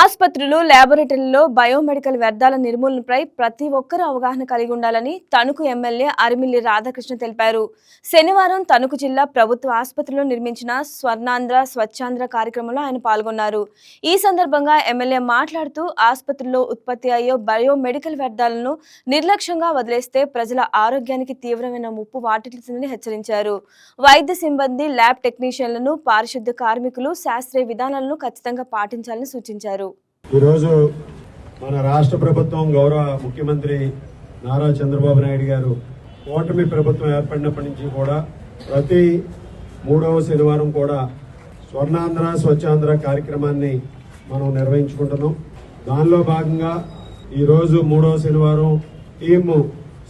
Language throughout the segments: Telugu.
ఆసుపత్రులు, ల్యాబొరేటరీల్లో బయోమెడికల్ వ్యర్థాల నిర్మూలనపై ప్రతి ఒక్కరూ అవగాహన కలిగి ఉండాలని తణుకు ఎమ్మెల్యే అరిమిల్లి రాధాకృష్ణ తెలిపారు. శనివారం తణుకు జిల్లా ప్రభుత్వ ఆసుపత్రిలో నిర్మించిన స్వర్ణాంధ్ర స్వచ్ఛాంధ్ర కార్యక్రమంలో ఆయన పాల్గొన్నారు. ఈ సందర్భంగా ఎమ్మెల్యే మాట్లాడుతూ ఆసుపత్రుల్లో ఉత్పత్తి అయ్యే బయోమెడికల్ వ్యర్థాలను నిర్లక్ష్యంగా వదిలేస్తే ప్రజల ఆరోగ్యానికి తీవ్రమైన ముప్పు వాటిల్లుతుందని హెచ్చరించారు. వైద్య సిబ్బంది, ల్యాబ్ టెక్నీషియన్లను, పారిశుద్ధ్య కార్మికులు శాస్త్రీయ విధానాలను ఖచ్చితంగా పాటించాలని సూచించారు. ఈరోజు మన రాష్ట్ర ప్రభుత్వం గౌరవ ముఖ్యమంత్రి నారా చంద్రబాబు నాయుడు గారు కూటమి ప్రభుత్వం ఏర్పడినప్పటి నుంచి కూడా ప్రతి 3వ శనివారం కూడా స్వర్ణాంధ్ర స్వచ్ఛాంధ్ర కార్యక్రమాన్ని మనం నిర్వహించుకుంటున్నాం. దానిలో భాగంగా ఈరోజు 3వ శనివారం టీము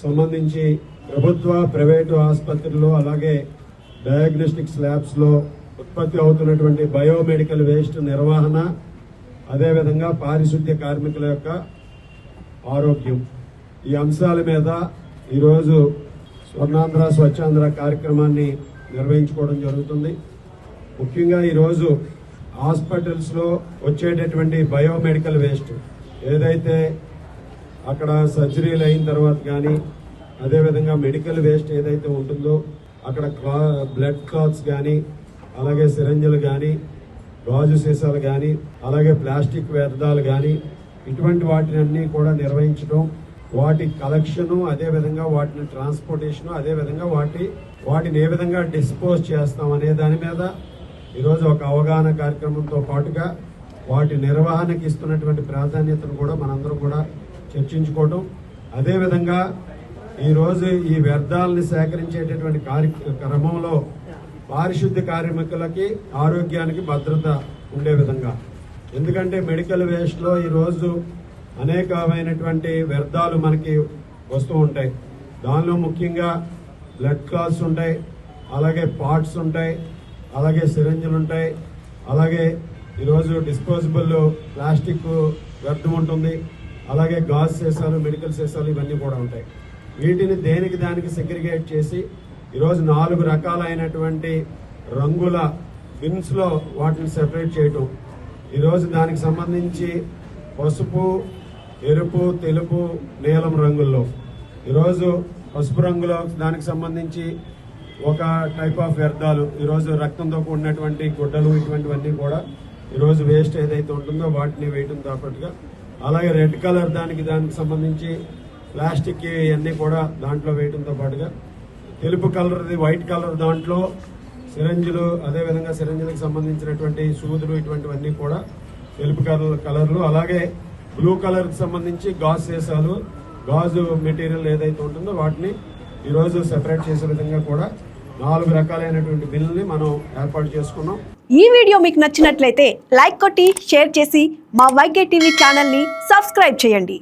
సంబంధించి ప్రభుత్వ, ప్రైవేటు ఆసుపత్రుల్లో అలాగే డయాగ్నోస్టిక్స్ ల్యాబ్స్లో ఉత్పత్తి అవుతున్నటువంటి బయోమెడికల్ వేస్ట్ నిర్వహణ, అదేవిధంగా పారిశుద్ధ్య కార్మికుల యొక్క ఆరోగ్యం, ఈ అంశాల మీద ఈరోజు స్వర్ణాంధ్ర స్వచ్ఛాంధ్ర కార్యక్రమాన్ని నిర్వహించుకోవడం జరుగుతుంది. ముఖ్యంగా ఈరోజు హాస్పిటల్స్లో వచ్చేటటువంటి బయోమెడికల్ వేస్ట్ ఏదైతే అక్కడ సర్జరీలు అయిన తర్వాత కానీ, అదేవిధంగా మెడికల్ వేస్ట్ ఏదైతే ఉంటుందో అక్కడ బ్లడ్ క్లాత్స్ కానీ, అలాగే సిరంజులు కానీ, గాజు సీసాలు కానీ, అలాగే ప్లాస్టిక్ వ్యర్థాలు కానీ, ఇటువంటి వాటిని అన్ని కూడా నిర్వహించడం, వాటి కలెక్షను, అదేవిధంగా వాటిని ట్రాన్స్పోర్టేషను, అదేవిధంగా వాటిని ఏ విధంగా డిస్పోజ్ చేస్తాం అనే దాని మీద ఈరోజు ఒక అవగాహన కార్యక్రమంతో పాటుగా వాటి నిర్వహణకి ఇస్తున్నటువంటి ప్రాధాన్యతను కూడా మనందరం కూడా చర్చించుకోవడం, అదేవిధంగా ఈరోజు ఈ వ్యర్థాలని సేకరించేటటువంటి క్రమంలో పారిశుద్ధ్య కార్మికులకి ఆరోగ్యానికి భద్రత ఉండే విధంగా, ఎందుకంటే మెడికల్ వేస్ట్లో ఈరోజు అనేకమైనటువంటి వ్యర్థాలు మనకి వస్తూ ఉంటాయి. దానిలో ముఖ్యంగా బ్లడ్ క్లాత్స్ ఉంటాయి, అలాగే పార్ట్స్ ఉంటాయి, అలాగే సిరంజులు ఉంటాయి, అలాగే ఈరోజు డిస్పోజబుల్ ప్లాస్టిక్ వ్యర్థం ఉంటుంది, అలాగే గాజు సీసాలు, మెడికల్ సీసాలు ఇవన్నీ కూడా ఉంటాయి. వీటిని దేనికి దానికి సెగ్రిగేట్ చేసి ఈరోజు 4 రకాలైనటువంటి రంగుల బిన్స్లో వాటిని సెపరేట్ చేయటం. ఈరోజు దానికి సంబంధించి పసుపు, ఎరుపు, తెలుపు, నీలం రంగుల్లో, ఈరోజు పసుపు రంగులో దానికి సంబంధించి ఒక టైప్ ఆఫ్ వ్యర్థాలు, ఈరోజు రక్తంతో కూడినటువంటి గుడ్డలు, ఇటువంటివన్నీ కూడా ఈరోజు వేస్ట్ ఏదైతే ఉంటుందో వాటిని వేయటంతో పాటుగా, అలాగే రెడ్ కలర్ దానికి సంబంధించి ప్లాస్టిక్ ఇవన్నీ కూడా దాంట్లో వేయటంతో పాటుగా, తెలుపు కలర్ది, వైట్ కలర్ దాంట్లో సిరంజులు, అదేవిధంగా సిరంజులకు సంబంధించినటువంటి సూదులు, ఇటువంటివన్నీ కూడా తెలుపు కలర్లు, అలాగే బ్లూ కలర్కి సంబంధించి గాజు సీసాలు, గాజు మెటీరియల్ ఏదైతే ఉంటుందో వాటిని ఈరోజు సెపరేట్ చేసే విధంగా కూడా 4 రకాలైనటువంటి బిల్లుని మనం ఏర్పాటు చేసుకున్నాం. ఈ వీడియో మీకు నచ్చినట్లయితే లైక్ కొట్టి షేర్ చేసి మా వైకే టీవీ ఛానల్ని సబ్స్క్రైబ్ చేయండి.